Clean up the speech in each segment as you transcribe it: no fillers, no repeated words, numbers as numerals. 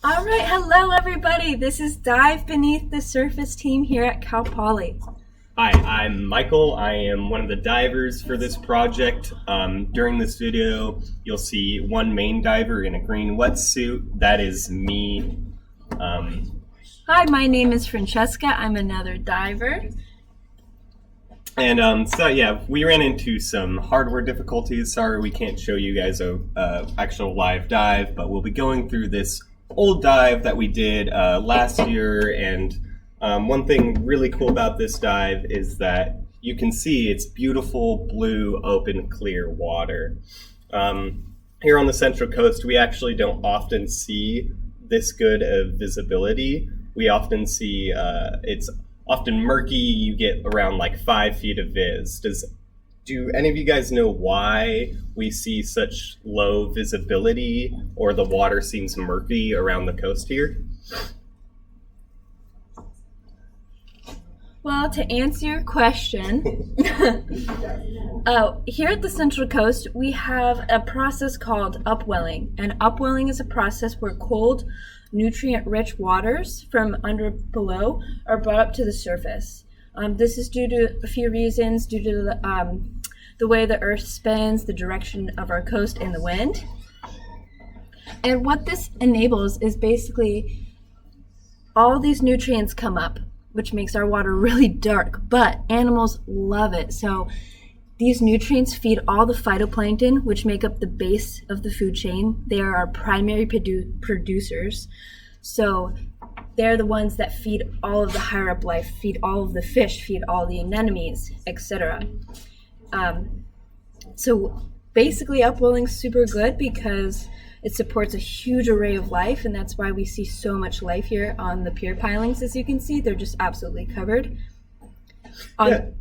All right, hello everybody. This is Dive Beneath the Surface team here at Cal Poly. Hi, I'm Michael. I am one of the divers for this project. During this video, you'll see one main diver in a green wetsuit. That is me. Hi, my name is Francesca. I'm another diver. And we ran into some hardware difficulties. Sorry we can't show you guys a actual live dive, but we'll be going through this old dive that we did last year. And one thing really cool about this dive is that you can see it's beautiful blue, open, clear water. Here on the Central Coast, we actually don't often see this good of visibility. We often see it's often murky. You get around like 5 feet of viz. Do any of you guys know why we see such low visibility or the water seems murky around the coast here? Well, to answer your question, here at the Central Coast, we have a process called upwelling. And upwelling is a process where cold, nutrient-rich waters from below are brought up to the surface. This is due to a few reasons, due to the way the earth spins, the direction of our coast, and the wind. And what this enables is basically all these nutrients come up, which makes our water really dark, but animals love it. So these nutrients feed all the phytoplankton, which make up the base of the food chain. They are our primary producers. So they're the ones that feed all of the higher up life, feed all of the fish, feed all the anemones, etc. So basically upwelling's super good because it supports a huge array of life, and that's why we see so much life here on the pier pilings. As you can see, they're just absolutely covered.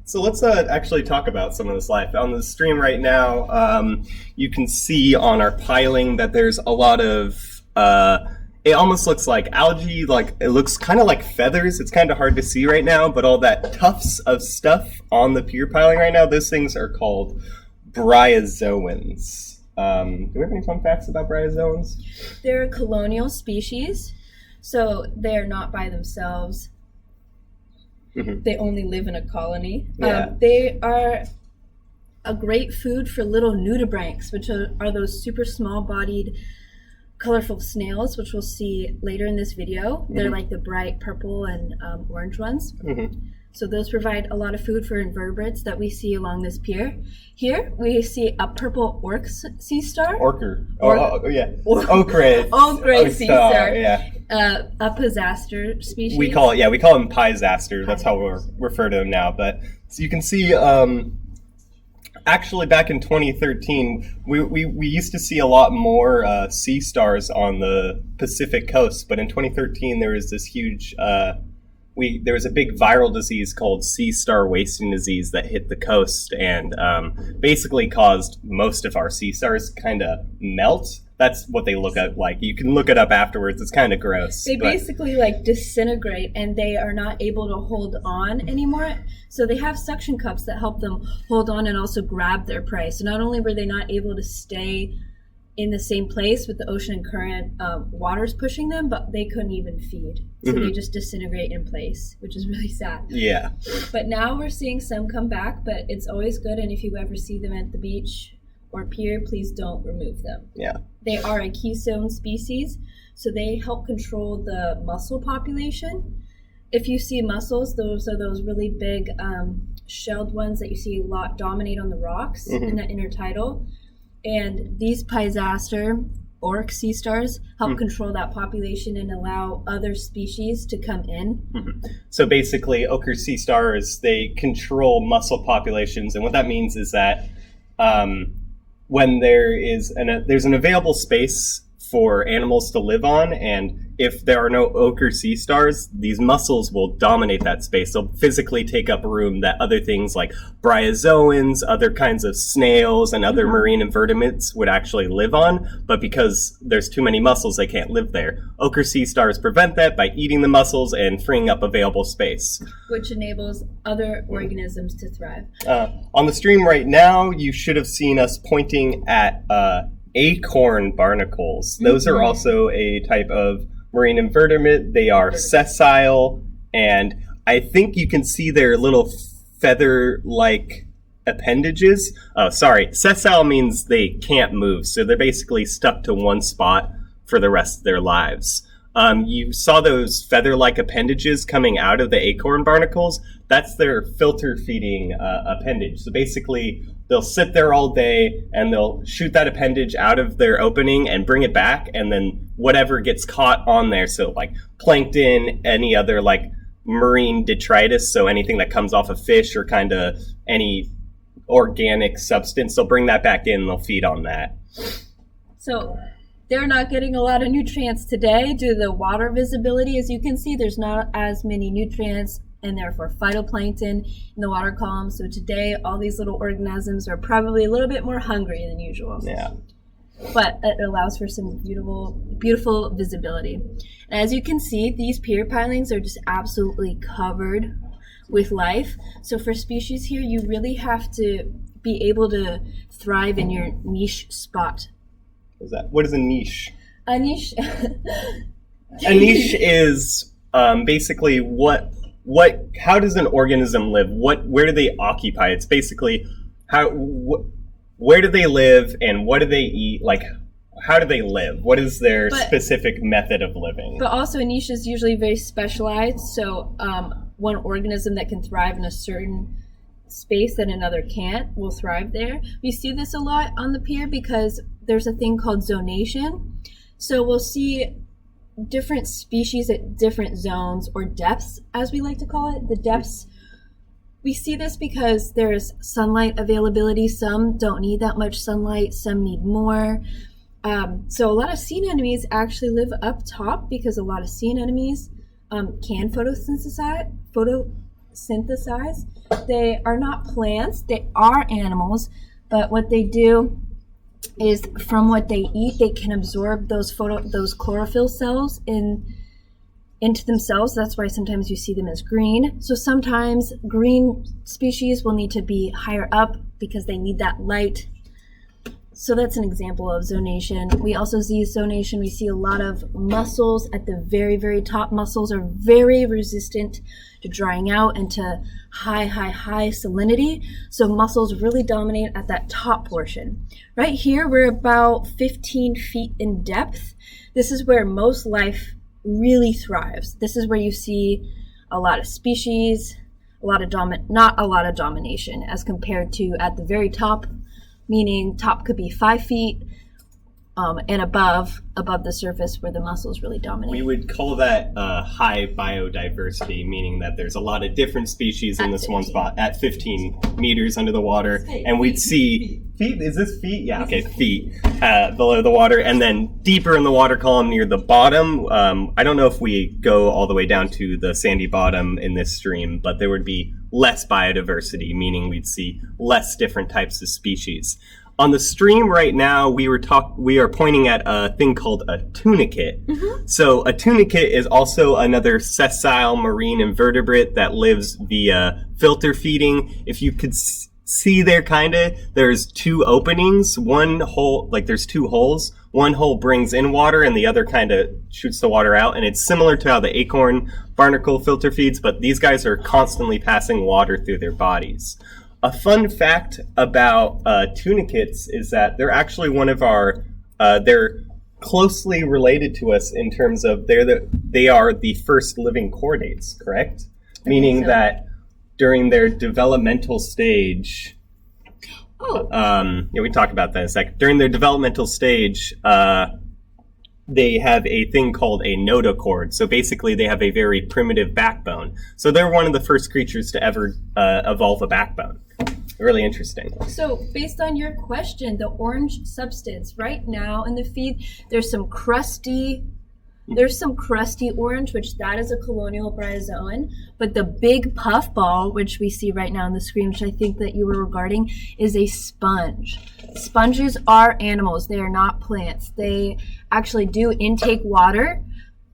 So let's actually talk about some of this life. On the stream right now, you can see on our piling that there's a lot of, it almost looks like algae, like it looks kind of like feathers. It's kind of hard to see right now, but all that tufts of stuff on the pier piling right now, those things are called bryozoans. Do we have any fun facts about bryozoans? They're a colonial species, so they're not by themselves. Mm-hmm. They only live in a colony. Yeah. They are a great food for little nudibranchs, which are those super small-bodied, colorful snails, which we'll see later in this video. Mm-hmm. They're like the bright purple and orange ones. Mm-hmm. So those provide a lot of food for invertebrates that we see along this pier. Here we see a purple orc sea star. Ochre sea star. Yeah. A pisaster species. We call him pisaster. That's how we refer to him now. But so you can see, actually back in 2013, we used to see a lot more sea stars on the Pacific coast. But in 2013, there was this huge. There was a big viral disease called sea star wasting disease that hit the coast and basically caused most of our sea stars kind of melt. That's what they look at like. You can look it up afterwards. It's kind of gross. They basically like disintegrate and they are not able to hold on anymore. So they have suction cups that help them hold on and also grab their prey. So not only were they not able to stay in the same place with the ocean current waters pushing them, but they couldn't even feed. So They just disintegrate in place, which is really sad. Yeah. But now we're seeing some come back, but it's always good. And if you ever see them at the beach or pier, please don't remove them. Yeah. They are a keystone species, so they help control the mussel population. If you see mussels, those are those really big shelled ones that you see a lot dominate on the rocks in the intertidal. And these pisaster orc sea stars help control that population and allow other species to come in. Mm-hmm. So basically, ochre sea stars, they control mussel populations, and what that means is that when there's an available space for animals to live on, and if there are no ochre sea stars, these mussels will dominate that space. They'll physically take up room that other things like bryozoans, other kinds of snails, and other marine invertebrates would actually live on. But because there's too many mussels, they can't live there. Ochre sea stars prevent that by eating the mussels and freeing up available space, which enables other organisms to thrive. On the stream right now, you should have seen us pointing at acorn barnacles. Those are also a type of marine invertebrate. They are sessile, and I think you can see their little feather-like appendages. Oh, sorry. Sessile means they can't move, so they're basically stuck to one spot for the rest of their lives. You saw those feather-like appendages coming out of the acorn barnacles. That's their filter feeding appendage. So basically, they'll sit there all day and they'll shoot that appendage out of their opening and bring it back, and then whatever gets caught on there, so like plankton, any other like marine detritus, so anything that comes off a fish or kind of any organic substance, they'll bring that back in and they'll feed on that. So they're not getting a lot of nutrients today due to the water visibility. As you can see, there's not as many nutrients and therefore phytoplankton in the water column. So today, all these little organisms are probably a little bit more hungry than usual. Yeah. But it allows for some beautiful visibility. And as you can see, these pier pilings are just absolutely covered with life. So for species here, you really have to be able to thrive in your niche spot. What is a niche? A niche. A niche is basically how does an organism live? Where do they occupy? It's basically where do they live and what do they eat? Like, how do they live? What is their specific method of living? But also a niche is usually very specialized. So one organism that can thrive in a certain space that another can't will thrive there. We see this a lot on the pier because there's a thing called zonation. So we'll see different species at different zones or depths, as we like to call it. The depths, we see this because there's sunlight availability. Some don't need that much sunlight, some need more. So a lot of sea anemones actually live up top because a lot of sea anemones can photosynthesize. They are not plants, they are animals, but what they do is from what they eat, they can absorb those chlorophyll cells into themselves. That's why sometimes you see them as green. So sometimes green species will need to be higher up because they need that light. So that's an example of zonation. We also see zonation. We see a lot of mussels at the very, very top. Mussels are very resistant to drying out and to high salinity. So mussels really dominate at that top portion. Right here, we're about 15 feet in depth. This is where most life really thrives. This is where you see a lot of species, not a lot of domination as compared to at the very top, meaning top could be 5 feet and above the surface where the mussels really dominate. We would call that high biodiversity, meaning that there's a lot of different species in this 15. One spot at 15 meters under the water. And we'd see feet. Is this feet? Yeah, okay, feet below the water. And then deeper in the water column near the bottom, I don't know if we go all the way down to the sandy bottom in this stream, but there would be less biodiversity, meaning we'd see less different types of species. On the stream right now, we are pointing at a thing called a tunicate. Mm-hmm. So a tunicate is also another sessile marine invertebrate that lives via filter feeding. If you could see there, there's two openings. There's two holes. One hole brings in water and the other kind of shoots the water out. And it's similar to how the acorn barnacle filter feeds, but these guys are constantly passing water through their bodies. A fun fact about tunicates is that they're actually one of our, they're closely related to us in terms of they are the first living chordates, correct? Meaning that during their developmental stage, we can talk about that in a second. During their developmental stage, they have a thing called a notochord. So basically they have a very primitive backbone. So they're one of the first creatures to ever evolve a backbone. Really interesting. So based on your question, the orange substance right now in the feed, there's some crusty orange, which that is a colonial bryozoan. But the big puffball, which we see right now on the screen, which I think that you were regarding, is a sponge. Sponges are animals. They are not plants. They actually do intake water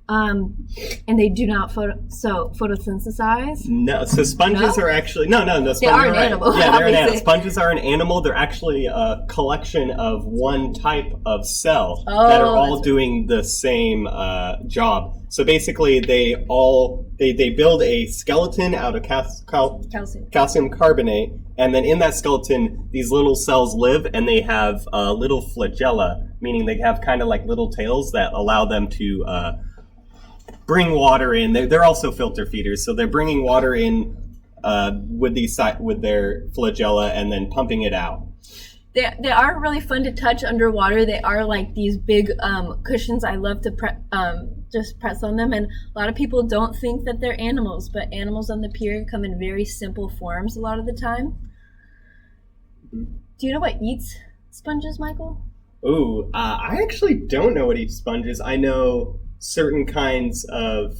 And they do not photosynthesize. No, so sponges are actually no. Sponges they are an animal. Yeah, they're an animal. obviously. Sponges are an animal. They're actually a collection of one type of cell that are all doing the same job. So basically, they build a skeleton out of calcium carbonate, and then in that skeleton, these little cells live, and they have little flagella, meaning they have kind of like little tails that allow them to bring water in. They're also filter feeders, so they're bringing water in with their flagella and then pumping it out. They are really fun to touch underwater. They are like these big cushions. I love to just press on them, and a lot of people don't think that they're animals, but animals on the pier come in very simple forms a lot of the time. Do you know what eats sponges, Michael? Ooh, I actually don't know what eats sponges. I know certain kinds of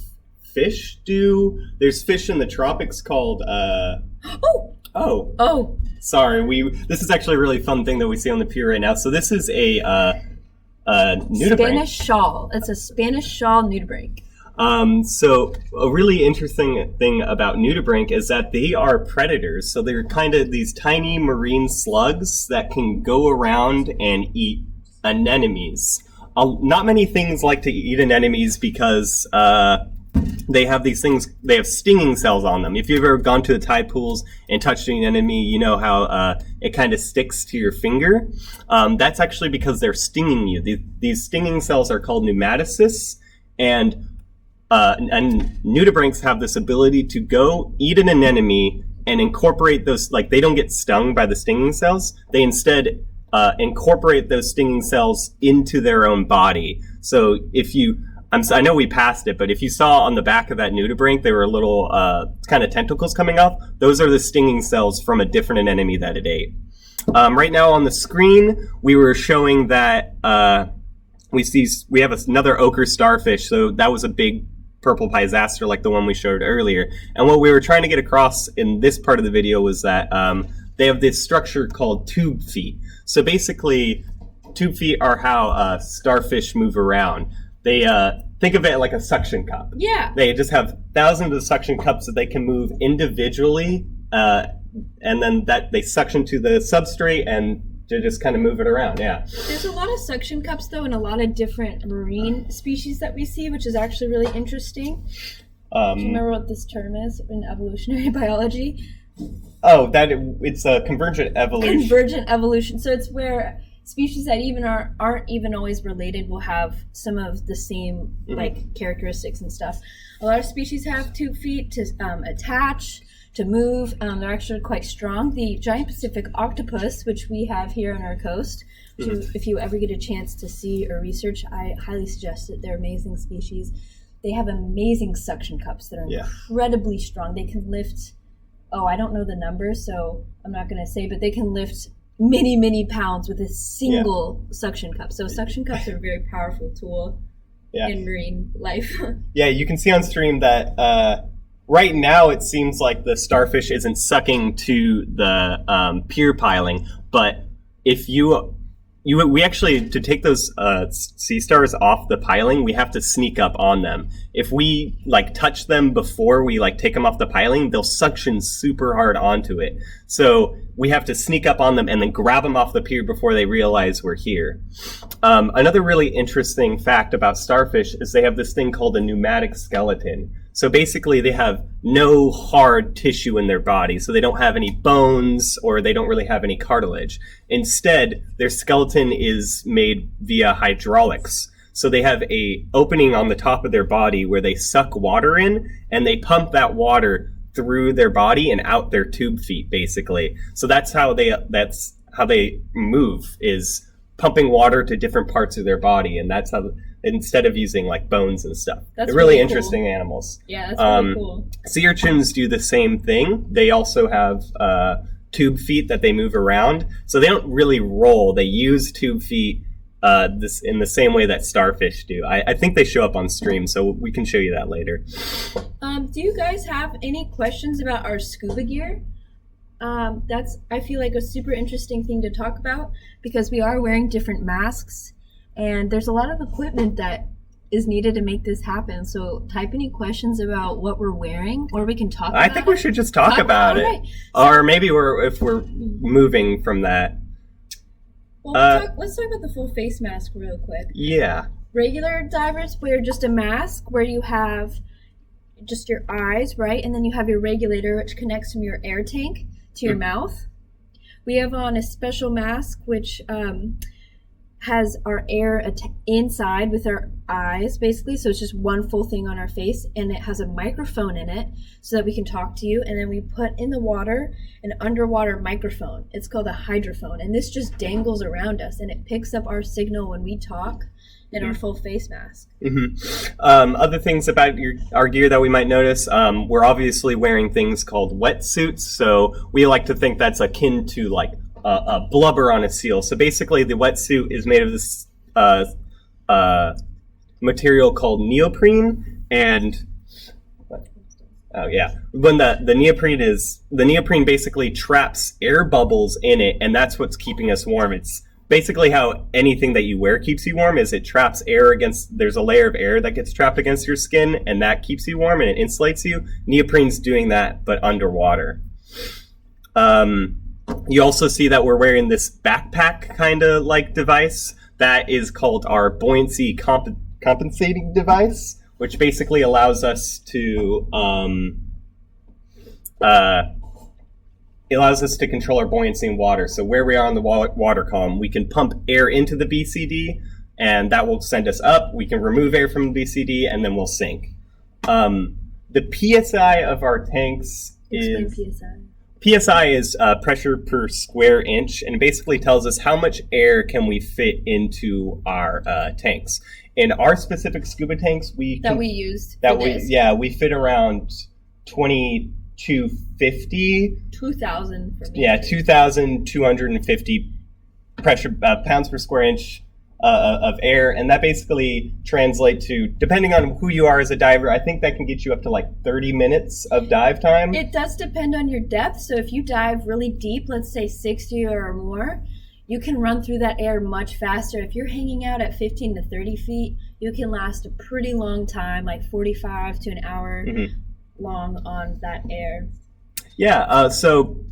fish do. There's fish in the tropics called Oh. Sorry, this is actually a really fun thing that we see on the pier right now. So this is a nudibranch. Spanish shawl. It's a Spanish shawl nudibranch. So a really interesting thing about nudibranch is that they are predators. So they're kind of these tiny marine slugs that can go around and eat anemones. Not many things like to eat anemones because they have stinging cells on them. If you've ever gone to the tide pools and touched an anemone, you know how it kind of sticks to your finger. That's actually because they're stinging you. These stinging cells are called pneumatocysts, and nudibranchs have this ability to go eat an anemone and incorporate those, like they don't get stung by the stinging cells. They instead incorporate those stinging cells into their own body. So I know we passed it, but if you saw on the back of that nudibranch, there were little kind of tentacles coming off. Those are the stinging cells from a different anemone that it ate. Right now on the screen, we were showing that we have another ochre starfish. So that was a big purple pisaster like the one we showed earlier. And what we were trying to get across in this part of the video was that they have this structure called tube feet. So basically, tube feet are how starfish move around. They think of it like a suction cup. Yeah. They just have thousands of suction cups that they can move individually, and then that they suction to the substrate and to just kind of move it around. Yeah. There's a lot of suction cups though in a lot of different marine species that we see, which is actually really interesting. Do you remember what this term is in evolutionary biology? Oh, it's a convergent evolution. Convergent evolution. So it's where species that even aren't even always related will have some of the same like characteristics and stuff. A lot of species have tube feet to attach, to move. They're actually quite strong. The giant Pacific octopus, which we have here on our coast, if you ever get a chance to see or research, I highly suggest it. They're amazing species. They have amazing suction cups that are incredibly strong. They can lift, I don't know the numbers, so I'm not going to say, but they can lift many pounds with a single suction cup. So suction cups are a very powerful tool in marine life. Yeah, you can see on stream that right now it seems like the starfish isn't sucking to the pier piling, but if we actually, to take those sea stars off the piling, we have to sneak up on them. If we touch them before we take them off the piling, they'll suction super hard onto it. So we have to sneak up on them and then grab them off the pier before they realize we're here. Another really interesting fact about starfish is they have this thing called a pneumatic skeleton. So basically they have no hard tissue in their body. So they don't have any bones or they don't really have any cartilage. Instead, their skeleton is made via hydraulics. So they have a opening on the top of their body where they suck water in and they pump that water through their body and out their tube feet, basically. So that's how they move, is pumping water to different parts of their body, and that's how, instead of using bones and stuff. They're really interesting cool animals. Yeah, that's really cool. Sea urchins do the same thing. They also have tube feet that they move around. So they don't really roll. They use tube feet in the same way that starfish do. I think they show up on stream, so we can show you that later. Do you guys have any questions about our scuba gear? That's, I feel like, a super interesting thing to talk about because we are wearing different masks and there's a lot of equipment that is needed to make this happen. So type any questions about what we're wearing, or we can talk about I think we should just talk about it. Right. Or maybe if we're moving from that. Well, let's talk about the full face mask real quick. Yeah. Regular divers wear just a mask where you have just your eyes, right? And then you have your regulator, which connects from your air tank to your mouth. We have on a special mask, which has our air inside with our eyes, basically. So it's just one full thing on our face, and it has a microphone in it so that we can talk to you. And then we put in the water an underwater microphone. It's called a hydrophone, and this just dangles around us, and it picks up our signal when we talk in our full face mask. Other things about our gear that we might notice, we're obviously wearing things called wetsuits, so we like to think that's akin to like a blubber on a seal. So basically the wetsuit is made of this material called neoprene, and when the neoprene basically traps air bubbles in it, and that's what's keeping us warm. It's basically how anything that you wear keeps you warm, is it traps air there's a layer of air that gets trapped against your skin, and that keeps you warm and it insulates you. Neoprene's doing that, but underwater. You also see that we're wearing this backpack kind of like device that is called our buoyancy compensating device, which basically allows us to control our buoyancy in water. So where we are on the water column, we can pump air into the BCD, and that will send us up. We can remove air from the BCD, and then we'll sink. The PSI of our tanks is... Explain PSI. PSI is pressure per square inch, and it basically tells us how much air can we fit into our tanks. In our specific scuba tanks, we fit around 2,250. 2,000 for me. Yeah, 2,250 pressure pounds per square inch of air, and that basically translates to, depending on who you are as a diver, I think that can get you up to like 30 minutes of dive time. It does depend on your depth. So if you dive really deep, let's say 60 or more, you can run through that air much faster. If you're hanging out at 15 to 30 feet, you can last a pretty long time, like 45 to an hour long on that air. Yeah, so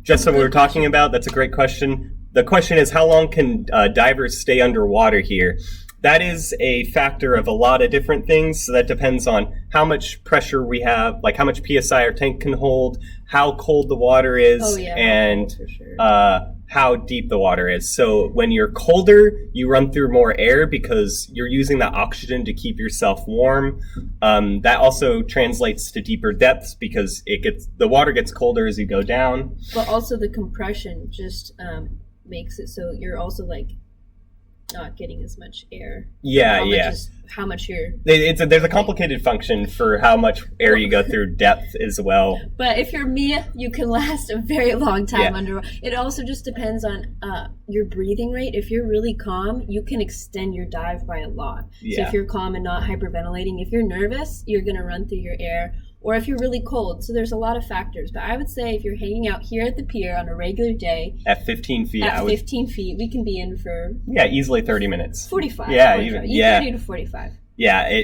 just what we were talking about, that's a great question. The question is, how long can divers stay underwater here? That is a factor of a lot of different things. So that depends on how much pressure we have, like how much PSI our tank can hold, how cold the water is, and how deep the water is. So when you're colder, you run through more air because you're using that oxygen to keep yourself warm. That also translates to deeper depths because the water gets colder as you go down. But also the compression just makes it so you're also like not getting as much air. How much you're... There's a complicated function for how much air you go through depth as well. But if you're me, you can last a very long time underwater. It also just depends on your breathing rate. If you're really calm, you can extend your dive by a lot. So if you're calm and not hyperventilating, if you're nervous, you're going to run through your air. Or if you're really cold. So there's a lot of factors. But I would say if you're hanging out here at the pier on a regular day... At 15 feet. 15 feet, we can be in for... Yeah, easily 30 minutes. 45. Yeah, 45. even. 30 to 45. Yeah,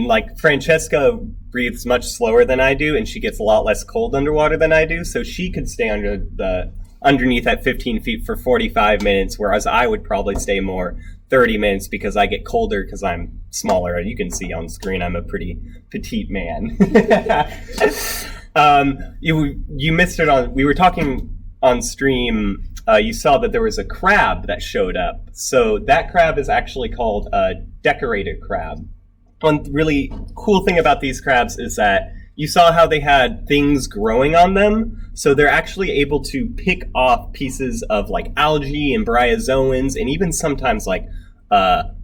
like Francesca breathes much slower than I do, and she gets a lot less cold underwater than I do, so she could stay underneath at 15 feet for 45 minutes, whereas I would probably stay more 30 minutes because I get colder because I'm smaller. You can see on screen I'm a pretty petite man. You missed it we were talking on stream. You saw that there was a crab that showed up. So that crab is actually called a decorated crab. One really cool thing about these crabs is that you saw how they had things growing on them. So they're actually able to pick off pieces of like algae and bryozoans and even sometimes like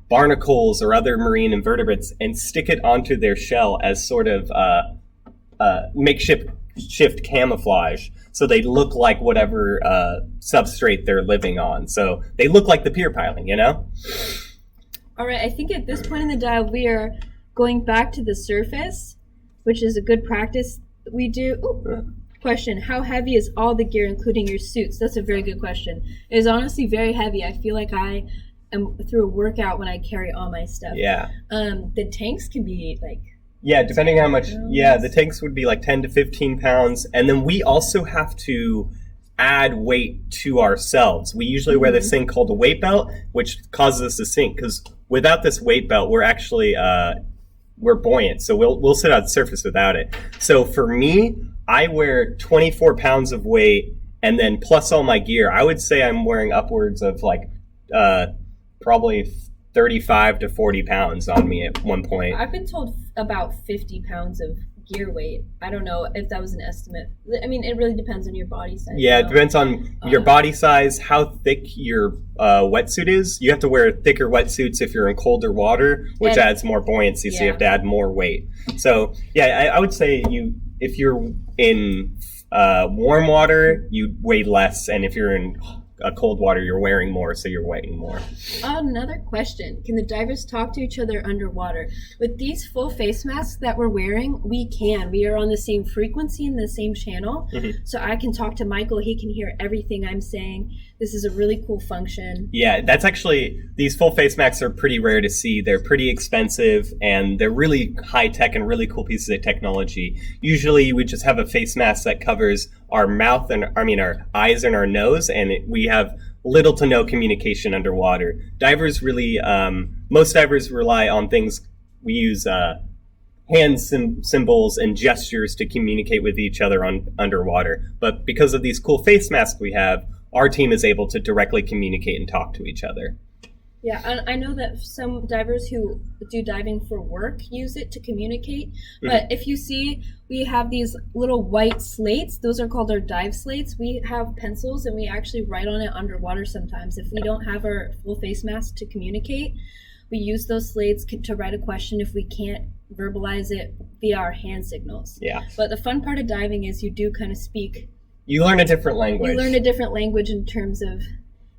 barnacles or other marine invertebrates and stick it onto their shell as sort of makeshift camouflage. So they look like whatever substrate they're living on. So they look like the pier piling, you know? All right, I think at this point in the dive, we are going back to the surface, which is a good practice. We do... Question, how heavy is all the gear, including your suits? That's a very good question. It is honestly very heavy. I feel like I through a workout when I carry all my stuff. Yeah. The tanks can be like. Yeah, depending on how much. Yeah, the tanks would be like 10 to 15 pounds, and then we also have to add weight to ourselves. We usually wear this thing called a weight belt, which causes us to sink, because without this weight belt, we're actually we're buoyant, so we'll sit on the surface without it. So for me, I wear 24 pounds of weight, and then plus all my gear. I would say I'm wearing upwards of like probably 35 to 40 pounds on me at one point. I've been told about 50 pounds of gear weight. I don't know if that was an estimate. I mean, it really depends on your body size. Yeah, it depends on your body size, how thick your wetsuit is. You have to wear thicker wetsuits if you're in colder water, which adds more buoyancy, so you have to add more weight. So, yeah, I would say if you're in warm water, you weigh less, and if you're in cold water, you're wearing more, so you're weighing more. Another question. Can the divers talk to each other underwater? With these full face masks that we're wearing, we can. We are on the same frequency and the same channel. So I can talk to Michael. He can hear everything I'm saying. This is a really cool function. Yeah, that's actually, these full face masks are pretty rare to see. They're pretty expensive, and they're really high-tech and really cool pieces of technology. Usually, we just have a face mask that covers our mouth and, our eyes and our nose, and we have little to no communication underwater. Divers really, most divers rely on things. We use hand symbols and gestures to communicate with each other underwater. But because of these cool face masks we have, our team is able to directly communicate and talk to each other. Yeah, and I know that some divers who do diving for work use it to communicate. But if you see, we have these little white slates. Those are called our dive slates. We have pencils, and we actually write on it underwater sometimes. If we don't have our full face mask to communicate, we use those slates to write a question if we can't verbalize it via our hand signals. Yeah. But the fun part of diving is you do kind of speak. You learn a different language. You learn a different language in terms of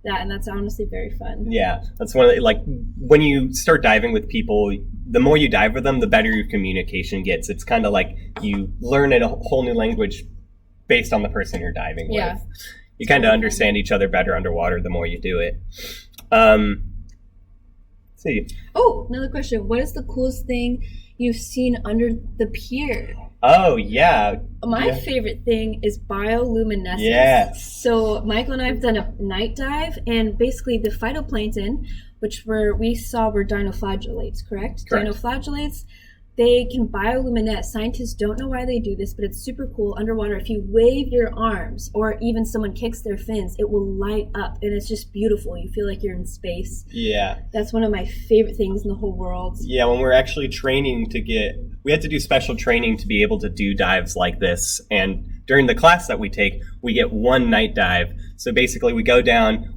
that, and that's honestly very fun. Yeah, that's one of the, like, when you start diving with people, the more you dive with them, the better your communication gets. It's kind of like you learn a whole new language based on the person you're diving with. You kind of understand each other better underwater the more you do it. Let's see. Oh, another question. What is the coolest thing you've seen under the pier? Oh, yeah. My favorite thing is bioluminescence. Yes. So Michael and I have done a night dive, and basically the phytoplankton, which we saw were dinoflagellates, correct? Dinoflagellates, they can bioluminesce. Scientists don't know why they do this, but it's super cool. Underwater, if you wave your arms or even someone kicks their fins, it will light up, and it's just beautiful. You feel like you're in space. Yeah. That's one of my favorite things in the whole world. Yeah, when we're actually training we had to do special training to be able to do dives like this. And during the class that we take, we get one night dive. So basically we go down,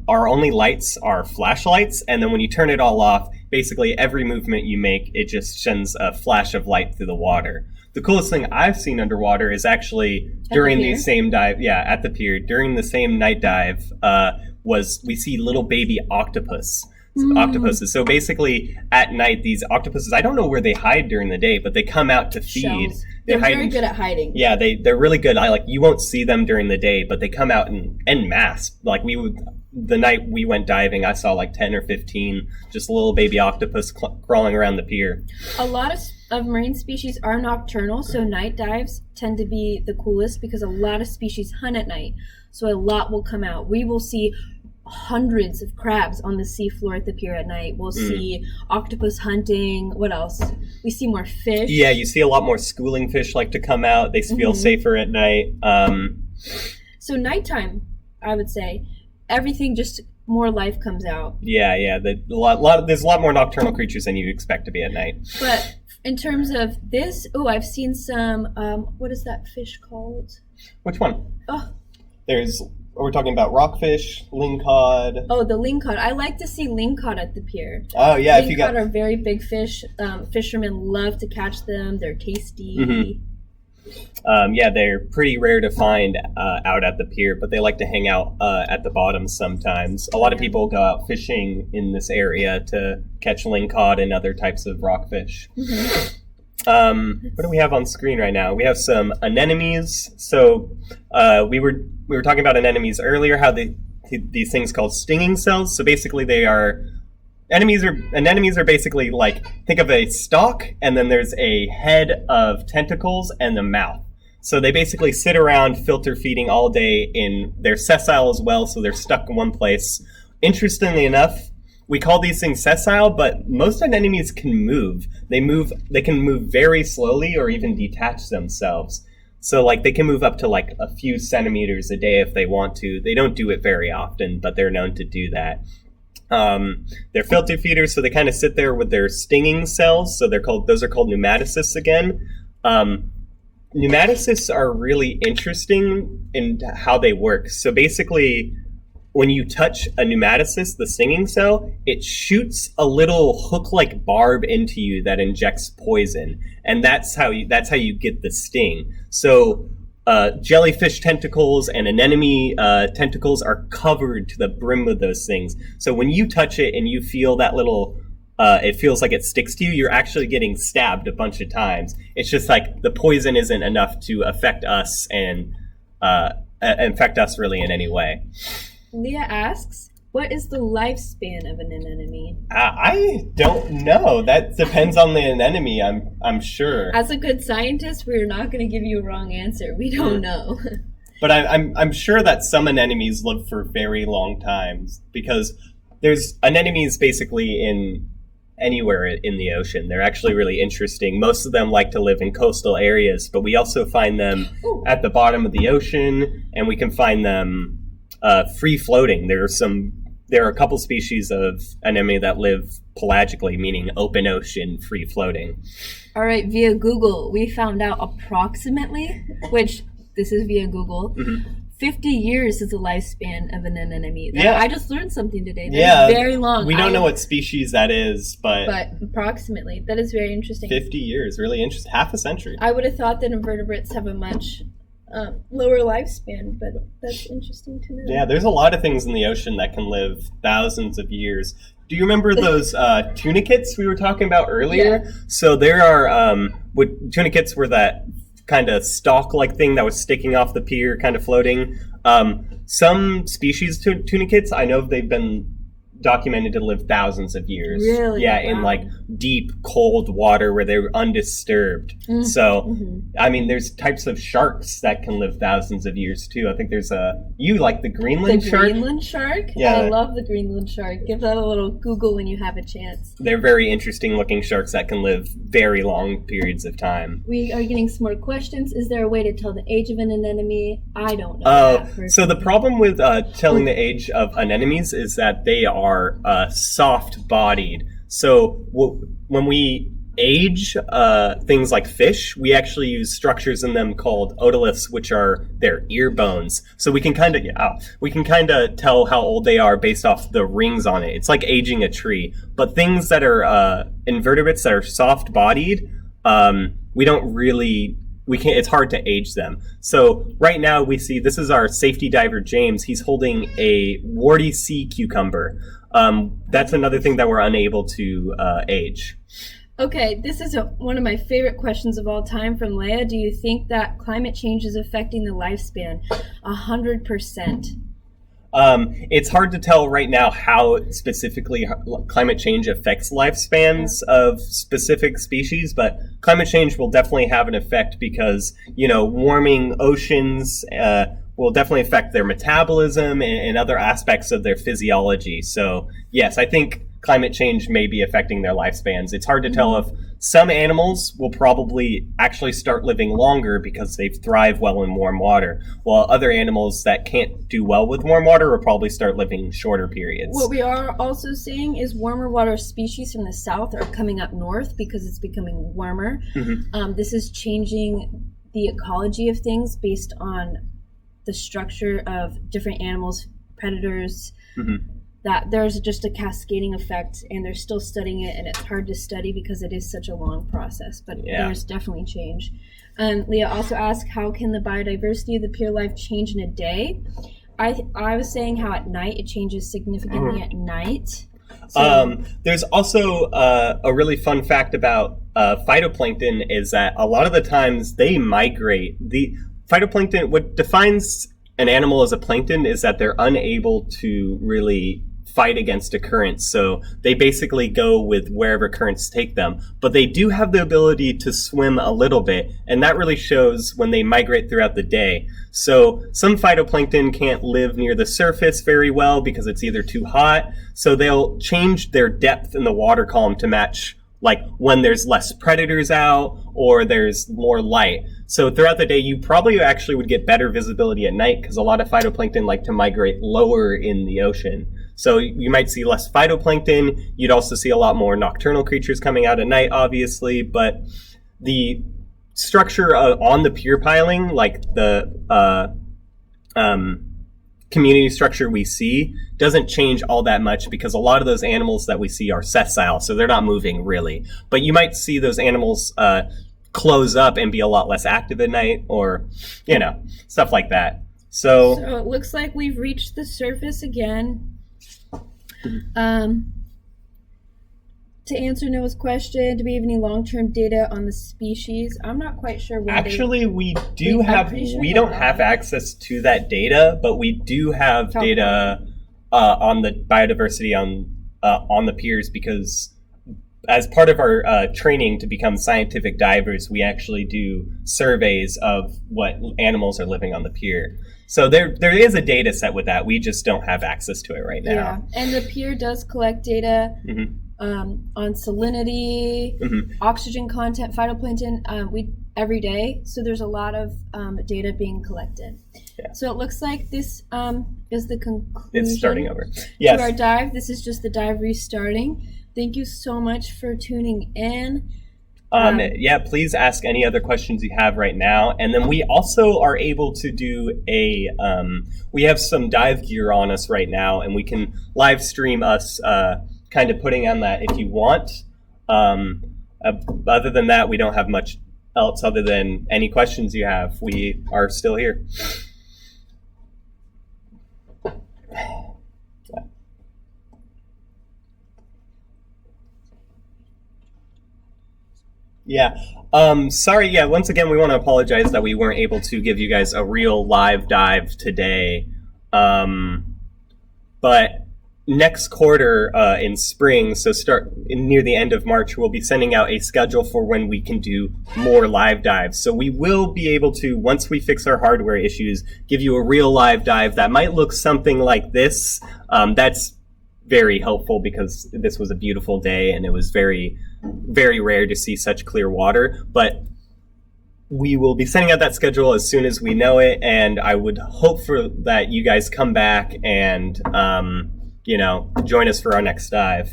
our only lights are flashlights, and then when you turn it all off, basically every movement you make, it just sends a flash of light through the water. The coolest thing I've seen underwater is actually during the same dive, at the pier, during the same night dive, was we see little baby octopuses. So basically at night, these octopuses, I don't know where they hide during the day, but they come out to feed. They're very good at hiding. Yeah, they're really good. You won't see them during the day, but they come out en masse. The night we went diving, I saw 10 or 15 just little baby octopus crawling around the pier. A lot of marine species are nocturnal, so night dives tend to be the coolest because a lot of species hunt at night. So a lot will come out. We will see hundreds of crabs on the seafloor at the pier at night. We'll see octopus hunting. What else? We see more fish. Yeah, you see a lot more schooling fish like to come out. They feel safer at night. So nighttime, I would say, everything just more life comes out. Yeah. There's a lot more nocturnal creatures than you'd expect to be at night. But in terms of this, I've seen some. What is that fish called? Which one? Oh, we're talking about rockfish, lingcod. Oh, the lingcod. I like to see lingcod at the pier. Oh, yeah. Lingcod are very big fish. Fishermen love to catch them. They're tasty. They're pretty rare to find out at the pier, but they like to hang out at the bottom sometimes. A lot of people go out fishing in this area to catch lingcod and other types of rockfish. What do we have on screen right now? We have some anemones. So we were talking about anemones earlier, how they these things called stinging cells. So basically, enemies are basically like, think of a stalk, and then there's a head of tentacles and the mouth. So they basically sit around filter feeding all day. They're sessile as well, so they're stuck in one place. Interestingly enough, we call these things sessile, but most anemones can move. They can move very slowly or even detach themselves. So like they can move up to like a few centimeters a day if they want to. They don't do it very often, but they're known to do that. They're filter feeders, so they kind of sit there with their stinging cells. So those are called pneumatocysts again. Pneumatocysts are really interesting in how they work. So basically, when you touch a pneumatocyst, the stinging cell, it shoots a little hook-like barb into you that injects poison, and that's how you get the sting. So jellyfish tentacles and anemone tentacles are covered to the brim with those things. So when you touch it and you feel that little, it feels like it sticks to you, you're actually getting stabbed a bunch of times. It's just like the poison isn't enough to affect us and infect us really in any way. Leah asks, what is the lifespan of an anemone? I don't know. That depends on the anemone, I'm sure. As a good scientist, we're not going to give you a wrong answer. We don't know. But I'm sure that some anemones live for very long times, because there's anemones basically in anywhere in the ocean. They're actually really interesting. Most of them like to live in coastal areas, but we also find them at the bottom of the ocean, and we can find them free floating. There are a couple species of anemone that live pelagically, meaning open ocean, free floating. All right, via Google, we found out approximately, which this is via Google, 50 years is the lifespan of an anemone. I just learned something today. That's very long. We don't know what species that is, but approximately. That is very interesting. 50 years, really interesting. Half a century. I would have thought that invertebrates have a much lower lifespan, but that's interesting to know. Yeah, there's a lot of things in the ocean that can live thousands of years. Do you remember those tunicates we were talking about earlier? Yeah. So there are tunicates were that kind of stalk-like thing that was sticking off the pier, kind of floating. Some species tunicates, I know they've been documented to live thousands of years. Really? Yeah, wow. In like deep, cold water where they're undisturbed. So, I mean, there's types of sharks that can live thousands of years too. I think there's you like the Greenland shark? The Greenland shark? Yeah. I love the Greenland shark. Give that a little Google when you have a chance. They're very interesting looking sharks that can live very long periods of time. We are getting some more questions. Is there a way to tell the age of an anemone? I don't know. So the problem with telling the age of anemones is that they are soft-bodied. So when we age things like fish, we actually use structures in them called otoliths, which are their ear bones. So we can kind of tell how old they are based off the rings on it. It's like aging a tree. But things that are invertebrates that are soft-bodied, it's hard to age them. So right now we see, this is our safety diver, James. He's holding a warty sea cucumber. That's another thing that we're unable to age. Okay, this is one of my favorite questions of all time from Leah. Do you think that climate change is affecting the lifespan? 100%. It's hard to tell right now how specifically climate change affects lifespans of specific species, but climate change will definitely have an effect because, warming oceans will definitely affect their metabolism and other aspects of their physiology. So, yes, I think climate change may be affecting their lifespans. It's hard to tell if some animals will probably actually start living longer because they thrive well in warm water, while other animals that can't do well with warm water will probably start living shorter periods. What we are also seeing is warmer water species from the south are coming up north because it's becoming warmer. This is changing the ecology of things based on the structure of different animals, predators, that there's just a cascading effect, and they're still studying it, and it's hard to study because it is such a long process, but there's definitely change. Leah also asked, how can the biodiversity of the pier life change in a day? I was saying how at night it changes significantly at night. So, there's also a really fun fact about phytoplankton is that a lot of the times they migrate. The phytoplankton, what defines an animal as a plankton is that they're unable to really fight against a current. So they basically go with wherever currents take them. But they do have the ability to swim a little bit, and that really shows when they migrate throughout the day. So some phytoplankton can't live near the surface very well because it's either too hot. So they'll change their depth in the water column to match like when there's less predators out or there's more light. So throughout the day, you probably actually would get better visibility at night because a lot of phytoplankton like to migrate lower in the ocean. So you might see less phytoplankton. You'd also see a lot more nocturnal creatures coming out at night, obviously. But the structure on the pier piling, like the community structure we see, doesn't change all that much because a lot of those animals that we see are sessile, so they're not moving really. But you might see those animals close up and be a lot less active at night, or, you know, stuff like that. So it looks like we've reached the surface again. To answer Noah's question, do we have any long-term data on the species? I'm not quite sure. Actually, we do have. We don't have access to that data, but we do have data on the biodiversity on the piers, because as part of our training to become scientific divers, we actually do surveys of what animals are living on the pier. So there is a data set with that. We just don't have access to it right now. Yeah, and the pier does collect data. On salinity, oxygen content, phytoplankton, every day. So there's a lot of data being collected. Yeah. So it looks like this is the conclusion. It's starting over. Yes. To our dive. This is just the dive restarting. Thank you so much for tuning in. Yeah, please ask any other questions you have right now. And then we also are able to do we have some dive gear on us right now, and we can live stream us kind of putting on that if you want. Other than that, we don't have much else other than any questions you have. We are still here. Yeah. Sorry. Yeah. Once again, we want to apologize that we weren't able to give you guys a real live dive today. But next quarter in spring, so near the end of March, we'll be sending out a schedule for when we can do more live dives. So we will be able to, once we fix our hardware issues, give you a real live dive that might look something like this. That's very helpful because this was a beautiful day and it was very, very rare to see such clear water. But we will be sending out that schedule as soon as we know it, and I would hope for that you guys come back and join us for our next dive.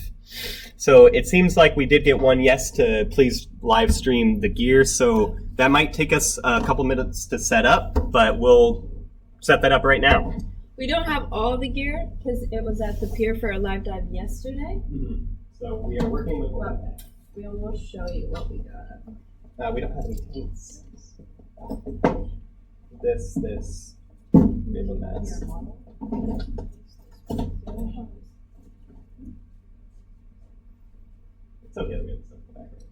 So it seems like we did get one yes to please live stream the gear, so that might take us a couple minutes to set up, but we'll set that up right now. We don't have all the gear because it was at the pier for a live dive yesterday. So we are working with one. We will show you what we got. We don't have any tanks. This, we have a mess. It's okay, we have stuff in the background.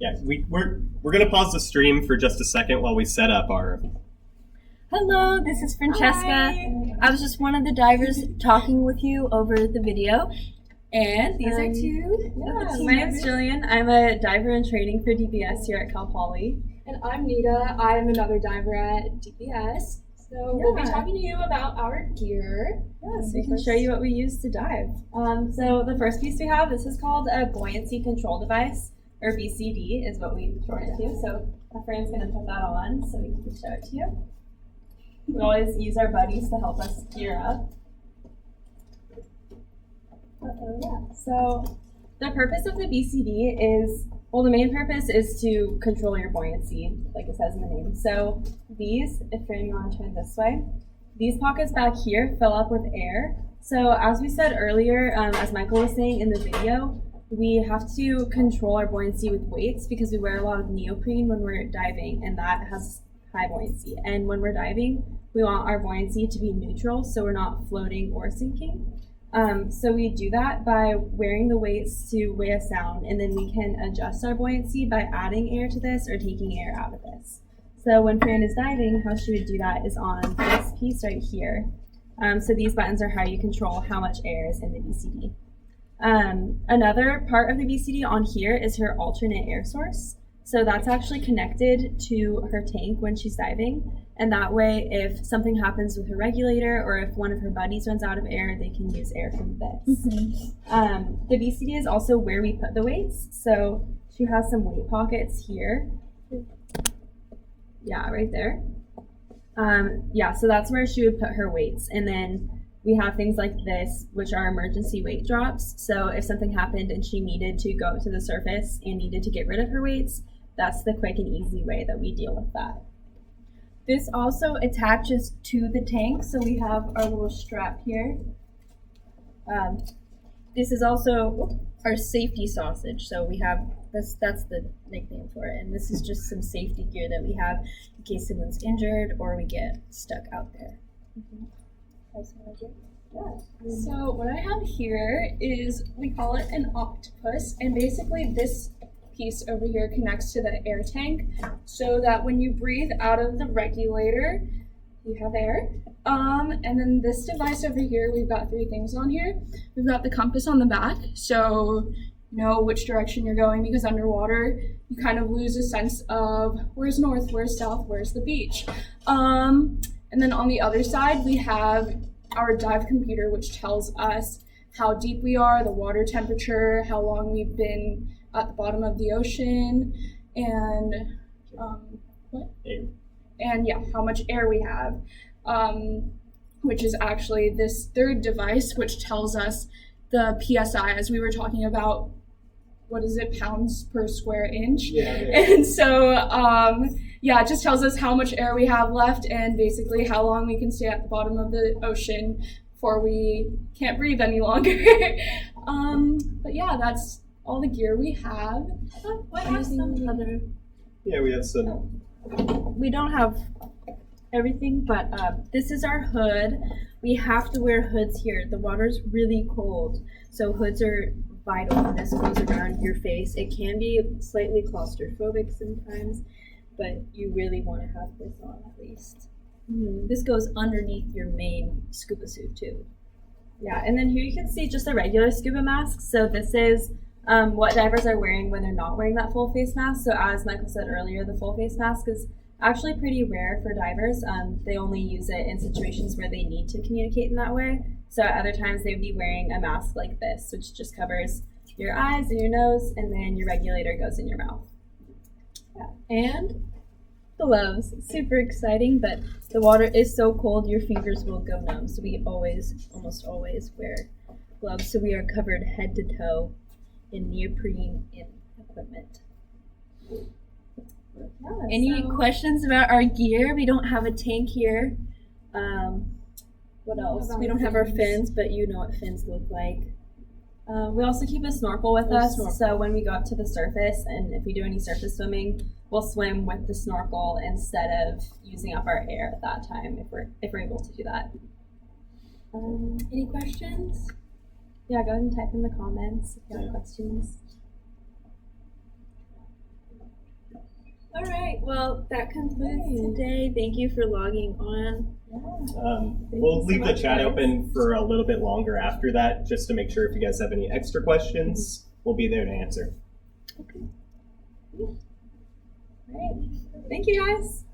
Yeah, we're gonna pause the stream for just a second while we set up our. Hello, this is Francesca. Hi. I was just one of the divers talking with you over the video. And these are two. Yeah, my name's Jillian. I'm a diver in training for DPS here at Cal Poly. And I'm Nita. I'm another diver at DPS. So we'll be talking to you about our gear. Yeah, so we can show you what we use to dive. So the first piece we have, this is called a buoyancy control device, or BCD is what we shorten it to. So my friend's going to put that on so we can show it to you. We always use our buddies to help us gear up. So the purpose of the BCD is, well, the main purpose is to control your buoyancy, like it says in the name. So these, if you want to turn this way, these pockets back here fill up with air. So as we said earlier, as Michael was saying in the video, we have to control our buoyancy with weights because we wear a lot of neoprene when we're diving, and that has high buoyancy. And when we're diving, we want our buoyancy to be neutral, so we're not floating or sinking. So we do that by wearing the weights to weigh us down, and then we can adjust our buoyancy by adding air to this or taking air out of this. So when Fran is diving, how she would do that is on this piece right here. So these buttons are how you control how much air is in the BCD. Another part of the BCD on here is her alternate air source. So that's actually connected to her tank when she's diving. And that way, if something happens with her regulator or if one of her buddies runs out of air, they can use air from this. The BCD is also where we put the weights. So she has some weight pockets here. Yeah, right there. So that's where she would put her weights. And then we have things like this, which are emergency weight drops. So if something happened and she needed to go to the surface and needed to get rid of her weights, that's the quick and easy way that we deal with that. This also attaches to the tank, so we have our little strap here. This is also our safety sausage, so we have this. That's the nickname for it, and this is just some safety gear that we have in case someone's injured or we get stuck out there. So what I have here is, we call it an octopus, and basically this piece over here connects to the air tank so that when you breathe out of the regulator, you have air. And then this device over here, we've got 3 things on here. We've got the compass on the back, so you know which direction you're going, because underwater you kind of lose a sense of where's north, where's south, where's the beach. And then on the other side, we have our dive computer, which tells us how deep we are, the water temperature, how long we've been at the bottom of the ocean, and how much air we have, which is actually this third device, which tells us the PSI, as we were talking about. What is it, pounds per square inch? Yeah. And so, it just tells us how much air we have left and basically how long we can stay at the bottom of the ocean before we can't breathe any longer. But yeah, that's all the gear we have. We have some other. Yeah, we have some. We don't have everything, but this is our hood. We have to wear hoods here. The water's really cold, so hoods are vital when this goes around your face. It can be slightly claustrophobic sometimes, but you really want to have this on at least. This goes underneath your main scuba suit too. Yeah, and then here you can see just a regular scuba mask. So this is what divers are wearing when they're not wearing that full face mask. So as Michael said earlier, the full face mask is actually pretty rare for divers. They only use it in situations where they need to communicate in that way. So at other times they would be wearing a mask like this, which just covers your eyes and your nose, and then your regulator goes in your mouth. Yeah. And gloves. Super exciting, but the water is so cold your fingers will go numb. So we almost always wear gloves. So we are covered head to toe in neoprene equipment. Any questions about our gear? We don't have a tank here. What else? We don't have our fins, but you know what fins look like. We also keep a snorkel with us, so when we go up to the surface and if we do any surface swimming, we'll swim with the snorkel instead of using up our air at that time if we're able to do that. Any questions? Yeah, go ahead and type in the comments if you have questions. All right, well, that concludes today. Thank you for logging on. We'll leave the chat open for a little bit longer after that, just to make sure if you guys have any extra questions, we'll be there to answer. Okay. All right. Thank you, guys.